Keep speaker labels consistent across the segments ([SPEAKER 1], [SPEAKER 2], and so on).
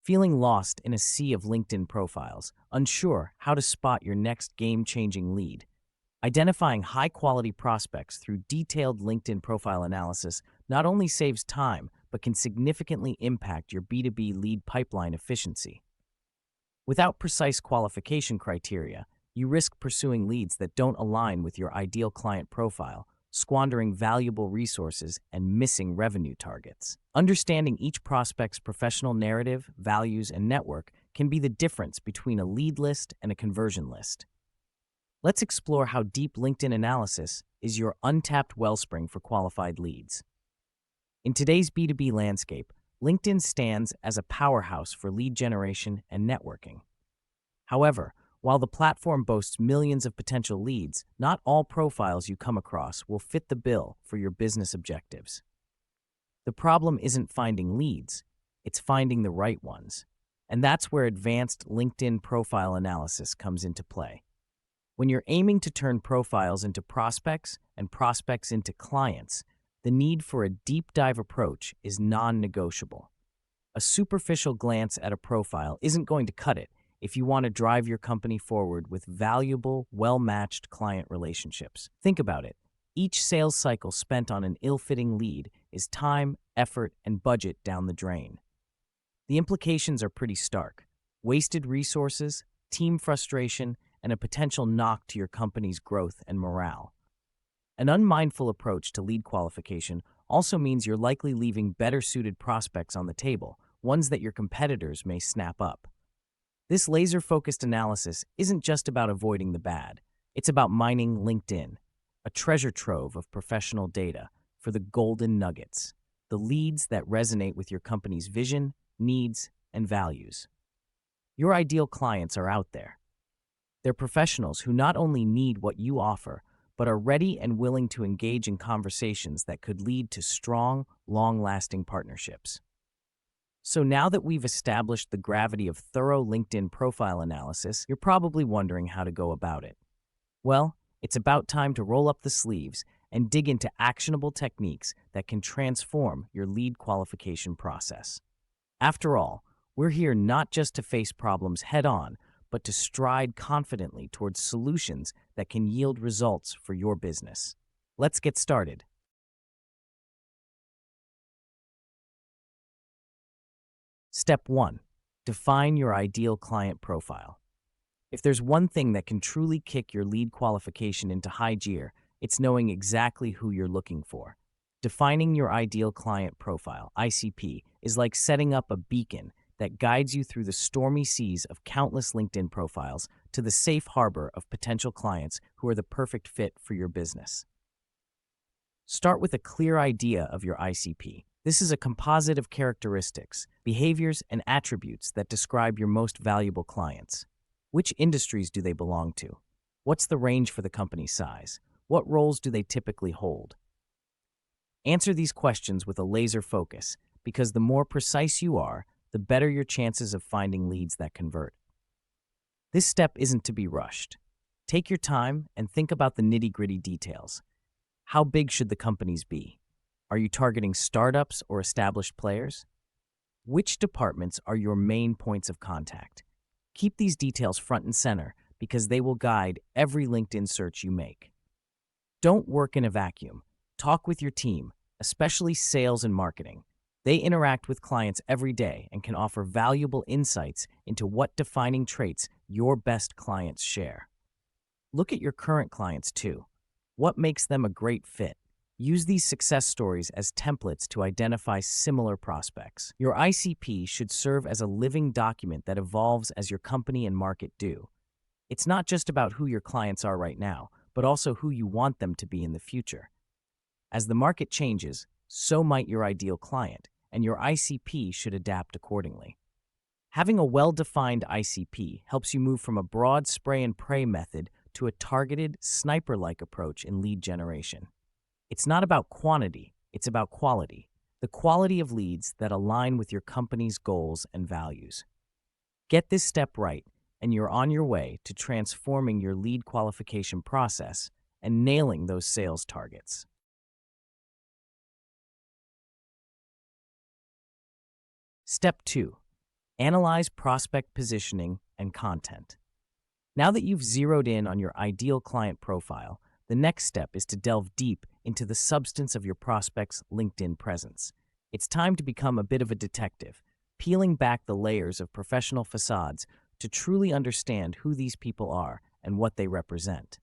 [SPEAKER 1] Feeling lost in a sea of LinkedIn profiles, unsure how to spot your next game-changing lead? Identifying high-quality prospects through detailed LinkedIn profile analysis not only saves time, but can significantly impact your B2B lead pipeline efficiency. Without precise qualification criteria, you risk pursuing leads that don't align with your ideal client profile, squandering valuable resources, and missing revenue targets. Understanding each prospect's professional narrative, values, and network can be the difference between a lead list and a conversion list. Let's explore how deep LinkedIn analysis is your untapped wellspring for qualified leads. In today's B2B landscape, LinkedIn stands as a powerhouse for lead generation and networking. However, while the platform boasts millions of potential leads, not all profiles you come across will fit the bill for your business objectives. The problem isn't finding leads, it's finding the right ones. And that's where advanced LinkedIn profile analysis comes into play. When you're aiming to turn profiles into prospects and prospects into clients, the need for a deep dive approach is non-negotiable. A superficial glance at a profile isn't going to cut it if you want to drive your company forward with valuable, well-matched client relationships. Think about it. Each sales cycle spent on an ill-fitting lead is time, effort, and budget down the drain. The implications are pretty stark. Wasted resources, team frustration, and a potential knock to your company's growth and morale. An unmindful approach to lead qualification also means you're likely leaving better-suited prospects on the table, ones that your competitors may snap up. This laser-focused analysis isn't just about avoiding the bad. It's about mining LinkedIn, a treasure trove of professional data, for the golden nuggets, the leads that resonate with your company's vision, needs, and values. Your ideal clients are out there. They're professionals who not only need what you offer, but are ready and willing to engage in conversations that could lead to strong, long-lasting partnerships. So now that we've established the gravity of thorough LinkedIn profile analysis, you're probably wondering how to go about it. Well, it's about time to roll up the sleeves and dig into actionable techniques that can transform your lead qualification process. After all, we're here not just to face problems head-on, but to stride confidently towards solutions that can yield results for your business. Let's get started. Step 1. Define your ideal client profile. If there's one thing that can truly kick your lead qualification into high gear, it's knowing exactly who you're looking for. Defining your ideal client profile, ICP, is like setting up a beacon that guides you through the stormy seas of countless LinkedIn profiles to the safe harbor of potential clients who are the perfect fit for your business. Start with a clear idea of your ICP. This is a composite of characteristics, behaviors, and attributes that describe your most valuable clients. Which industries do they belong to? What's the range for the company size? What roles do they typically hold? Answer these questions with a laser focus, because the more precise you are, the better your chances of finding leads that convert. This step isn't to be rushed. Take your time and think about the nitty-gritty details. How big should the companies be? Are you targeting startups or established players? Which departments are your main points of contact? Keep these details front and center because they will guide every LinkedIn search you make. Don't work in a vacuum. Talk with your team, especially sales and marketing. They interact with clients every day and can offer valuable insights into what defining traits your best clients share. Look at your current clients too. What makes them a great fit? Use these success stories as templates to identify similar prospects. Your ICP should serve as a living document that evolves as your company and market do. It's not just about who your clients are right now, but also who you want them to be in the future. As the market changes, so might your ideal client, and your ICP should adapt accordingly. Having a well-defined ICP helps you move from a broad spray and pray method to a targeted, sniper-like approach in lead generation. It's not about quantity, it's about quality. The quality of leads that align with your company's goals and values. Get this step right, and you're on your way to transforming your lead qualification process and nailing those sales targets. Step 2. Analyze prospect positioning and content. Now that you've zeroed in on your ideal client profile, the next step is to delve deep into the substance of your prospect's LinkedIn presence. It's time to become a bit of a detective, peeling back the layers of professional facades to truly understand who these people are and what they represent.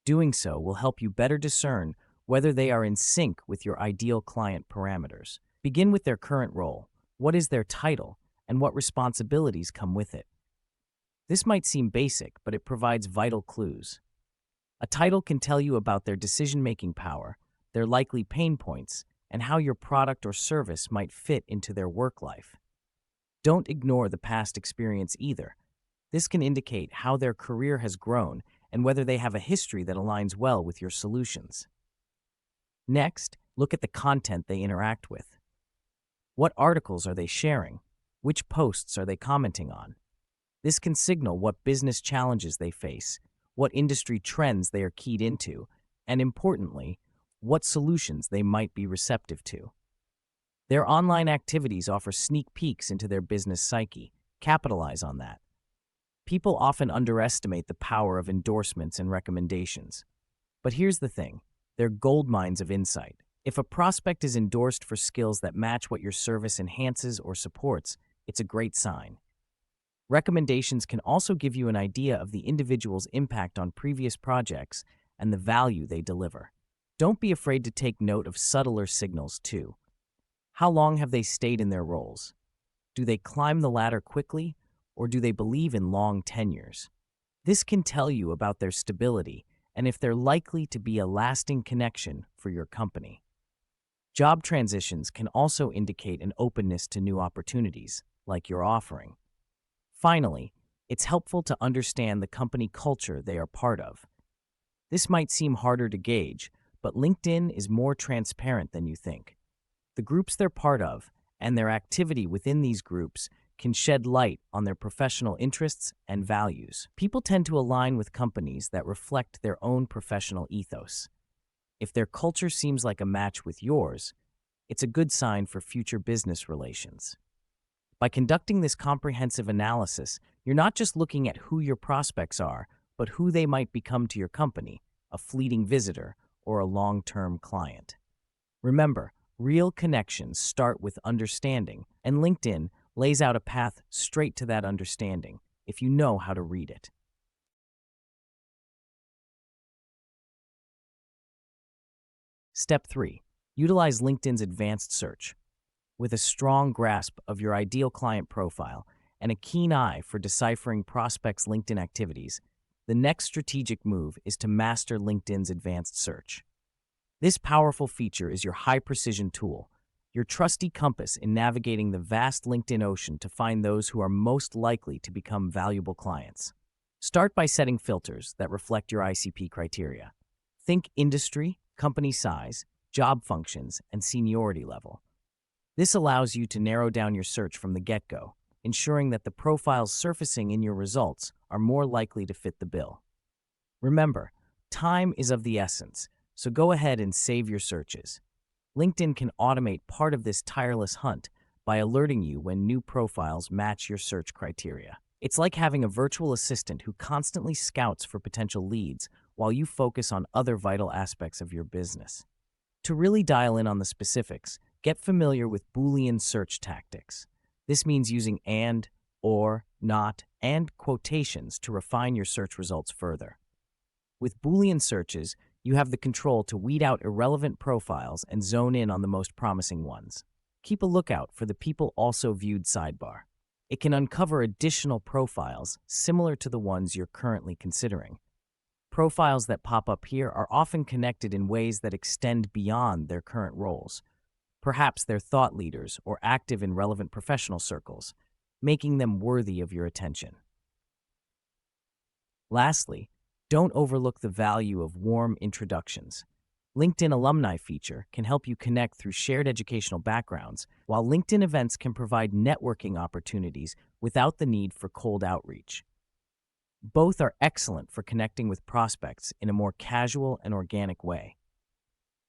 [SPEAKER 1] Doing so will help you better discern whether they are in sync with your ideal client parameters. Begin with their current role. What is their title, and what responsibilities come with it? This might seem basic, but it provides vital clues. A title can tell you about their decision-making power, their likely pain points, and how your product or service might fit into their work life. Don't ignore the past experience either. This can indicate how their career has grown and whether they have a history that aligns well with your solutions. Next, look at the content they interact with. What articles are they sharing? Which posts are they commenting on? This can signal what business challenges they face, what industry trends they are keyed into, and importantly, what solutions they might be receptive to. Their online activities offer sneak peeks into their business psyche. Capitalize on that. People often underestimate the power of endorsements and recommendations. But here's the thing, they're gold mines of insight. If a prospect is endorsed for skills that match what your service enhances or supports, it's a great sign. Recommendations can also give you an idea of the individual's impact on previous projects and the value they deliver. Don't be afraid to take note of subtler signals too. How long have they stayed in their roles? Do they climb the ladder quickly, or do they believe in long tenures? This can tell you about their stability and if they're likely to be a lasting connection for your company. Job transitions can also indicate an openness to new opportunities, like you're offering. Finally, it's helpful to understand the company culture they are part of. This might seem harder to gauge, but LinkedIn is more transparent than you think. The groups they're part of and their activity within these groups can shed light on their professional interests and values. People tend to align with companies that reflect their own professional ethos. If their culture seems like a match with yours, it's a good sign for future business relations. By conducting this comprehensive analysis, you're not just looking at who your prospects are, but who they might become to your company, a fleeting visitor or a long-term client. Remember, real connections start with understanding, and LinkedIn lays out a path straight to that understanding if you know how to read it. Step 3. Utilize LinkedIn's advanced search. With a strong grasp of your ideal client profile and a keen eye for deciphering prospects' LinkedIn activities, the next strategic move is to master LinkedIn's advanced search. This powerful feature is your high-precision tool, your trusty compass in navigating the vast LinkedIn ocean to find those who are most likely to become valuable clients. Start by setting filters that reflect your ICP criteria. Think industry, company size, job functions, and seniority level. This allows you to narrow down your search from the get-go, ensuring that the profiles surfacing in your results are more likely to fit the bill. Remember, time is of the essence, so go ahead and save your searches. LinkedIn can automate part of this tireless hunt by alerting you when new profiles match your search criteria. It's like having a virtual assistant who constantly scouts for potential leads while you focus on other vital aspects of your business. To really dial in on the specifics, get familiar with Boolean search tactics. This means using and, or, not, and quotations to refine your search results further. With Boolean searches, you have the control to weed out irrelevant profiles and zone in on the most promising ones. Keep a lookout for the people also viewed sidebar. It can uncover additional profiles similar to the ones you're currently considering. Profiles that pop up here are often connected in ways that extend beyond their current roles. Perhaps they're thought leaders or active in relevant professional circles, making them worthy of your attention. Lastly, don't overlook the value of warm introductions. LinkedIn Alumni feature can help you connect through shared educational backgrounds, while LinkedIn events can provide networking opportunities without the need for cold outreach. Both are excellent for connecting with prospects in a more casual and organic way.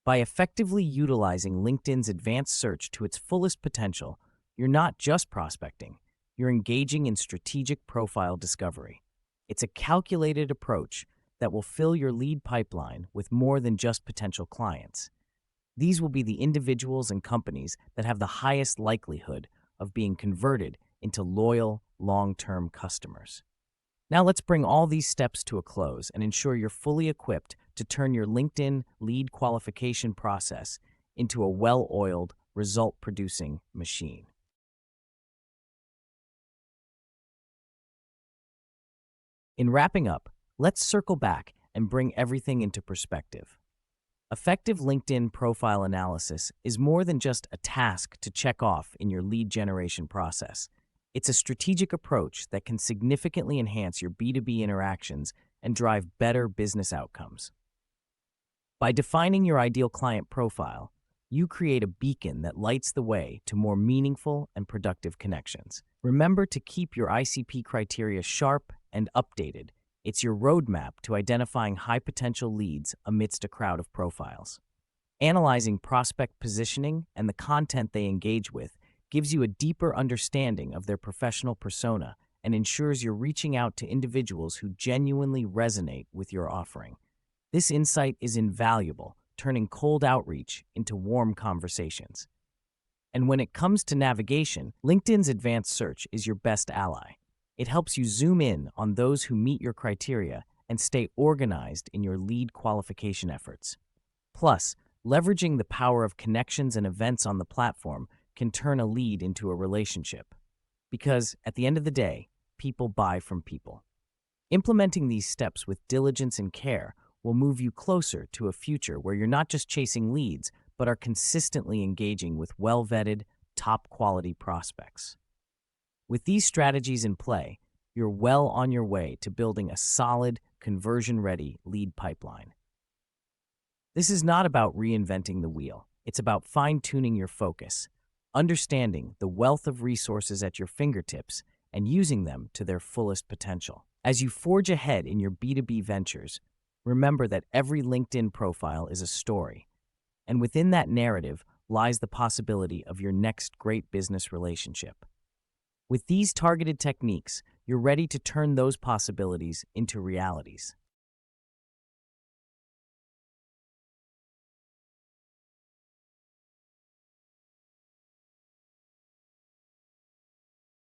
[SPEAKER 1] By effectively utilizing LinkedIn's advanced search to its fullest potential, you're not just prospecting, you're engaging in strategic profile discovery. It's a calculated approach that will fill your lead pipeline with more than just potential clients. These will be the individuals and companies that have the highest likelihood of being converted into loyal, long-term customers. Now let's bring all these steps to a close and ensure you're fully equipped to turn your LinkedIn lead qualification process into a well-oiled, result-producing machine. In wrapping up, let's circle back and bring everything into perspective. Effective LinkedIn profile analysis is more than just a task to check off in your lead generation process. It's a strategic approach that can significantly enhance your B2B interactions and drive better business outcomes. By defining your ideal client profile, you create a beacon that lights the way to more meaningful and productive connections. Remember to keep your ICP criteria sharp and updated. It's your roadmap to identifying high-potential leads amidst a crowd of profiles. Analyzing prospect positioning and the content they engage with gives you a deeper understanding of their professional persona and ensures you're reaching out to individuals who genuinely resonate with your offering. This insight is invaluable, turning cold outreach into warm conversations. And when it comes to navigation, LinkedIn's advanced search is your best ally. It helps you zoom in on those who meet your criteria and stay organized in your lead qualification efforts. Plus, leveraging the power of connections and events on the platform can turn a lead into a relationship. Because, at the end of the day, people buy from people. Implementing these steps with diligence and care will move you closer to a future where you're not just chasing leads, but are consistently engaging with well-vetted, top-quality prospects. With these strategies in play, you're well on your way to building a solid, conversion-ready lead pipeline. This is not about reinventing the wheel. It's about fine-tuning your focus, understanding the wealth of resources at your fingertips, and using them to their fullest potential. As you forge ahead in your B2B ventures, remember that every LinkedIn profile is a story, and within that narrative lies the possibility of your next great business relationship. With these targeted techniques, you're ready to turn those possibilities into realities.